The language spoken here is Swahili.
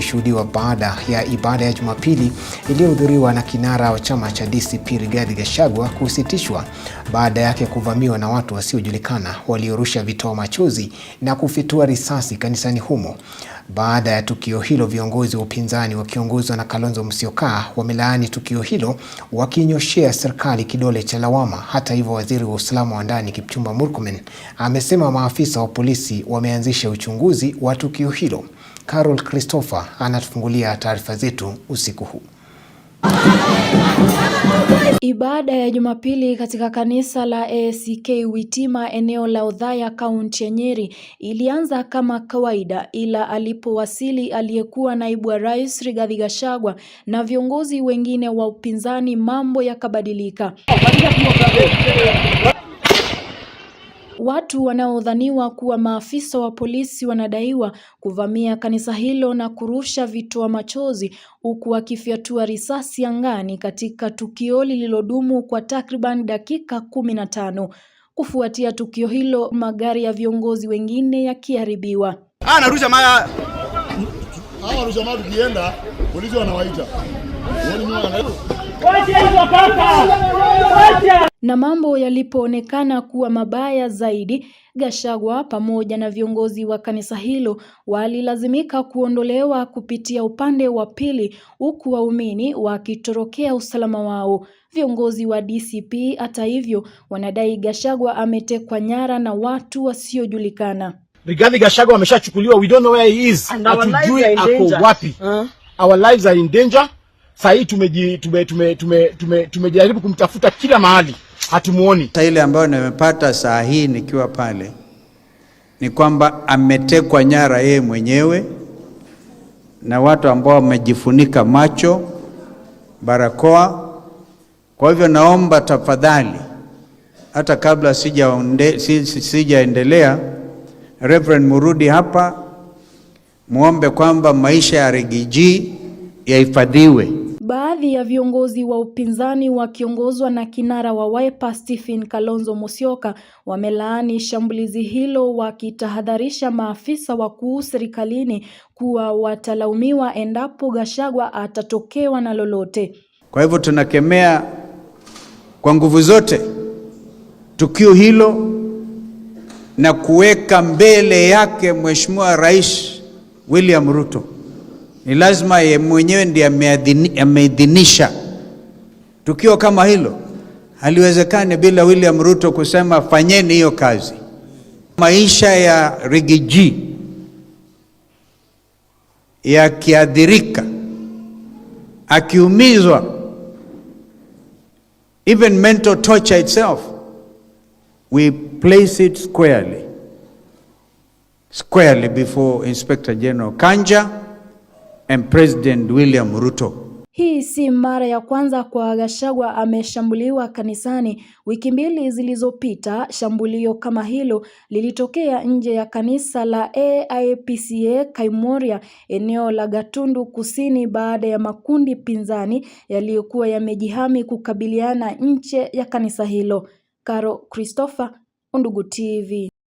ulishuhudiwa baada ya ibada ya Jumapili iliyohudhuriwa na kinara wa chama cha DCP Rigathi Gachagua kusitishwa baada yake kuvamiwa na watu wasiojulikana waliorusha vitoa machozi na kufitua risasi kanisani humo. Baada ya tukio hilo, viongozi wa upinzani wakiongozwa na Kalonzo Musyoka wamelaani tukio hilo, wakinyoshea serikali kidole cha lawama. Hata hivyo, waziri wa usalama wa ndani Kipchumba Murkomen amesema maafisa wa polisi wameanzisha uchunguzi wa tukio hilo. Carol Christopher anatufungulia taarifa zetu usiku huu. Ibada ya Jumapili katika kanisa la ACK Witima eneo la Othaya kaunti ya Nyeri ilianza kama kawaida, ila alipowasili aliyekuwa naibu wa rais Rigathi Gachagua na viongozi wengine wa upinzani mambo yakabadilika. Watu wanaodhaniwa kuwa maafisa wa polisi wanadaiwa kuvamia kanisa hilo na kurusha vitoa machozi huku wakifyatua risasi angani katika tukio lililodumu kwa takriban dakika 15. Kufuatia tukio hilo, magari ya viongozi wengine yakiharibiwa. Anarusha maya. Anarusha maya tukienda, polisi wanawaita. Na mambo yalipoonekana kuwa mabaya zaidi, Gachagua pamoja na viongozi wa kanisa hilo walilazimika kuondolewa kupitia upande wa pili, huku waumini wakitorokea usalama wao. Viongozi wa DCP hata hivyo wanadai Gachagua ametekwa nyara na watu wasiojulikana. Rigathi Gachagua ameshachukuliwa, we don't know where he is. Hatujui ako wapi. Our lives are in danger. Sasa tumejaribu kumtafuta kila mahali, hatumuoni. Ile ambayo nimepata saa hii nikiwa pale ni kwamba ametekwa nyara yeye mwenyewe na watu ambao wamejifunika macho, barakoa. Kwa hivyo naomba tafadhali, hata kabla sijaendelea, Reverend Murudi hapa, muombe kwamba maisha ya Rigiji yahifadhiwe. Baadhi ya viongozi wa upinzani wakiongozwa na kinara wa Wiper Stephen Kalonzo Musyoka wamelaani shambulizi hilo, wakitahadharisha maafisa wakuu serikalini kuwa watalaumiwa endapo Gachagua atatokewa na lolote. Kwa hivyo tunakemea kwa nguvu zote tukio hilo na kuweka mbele yake Mheshimiwa Rais William Ruto. Ni lazima yeye mwenyewe ndiye ameidhinisha tukio kama hilo. Haliwezekani bila William Ruto kusema fanyeni hiyo kazi. Maisha ya Rigiji yakiadhirika, akiumizwa, even mental torture itself, we place it squarely before Inspector General Kanja and President William Ruto. Hii si mara ya kwanza kwa Gachagua ameshambuliwa kanisani. Wiki mbili zilizopita, shambulio kama hilo lilitokea nje ya kanisa la AIPCA Kaimoria eneo la Gatundu Kusini baada ya makundi pinzani yaliyokuwa yamejihami kukabiliana nje ya kanisa hilo. Carol Christopher, Undugu TV.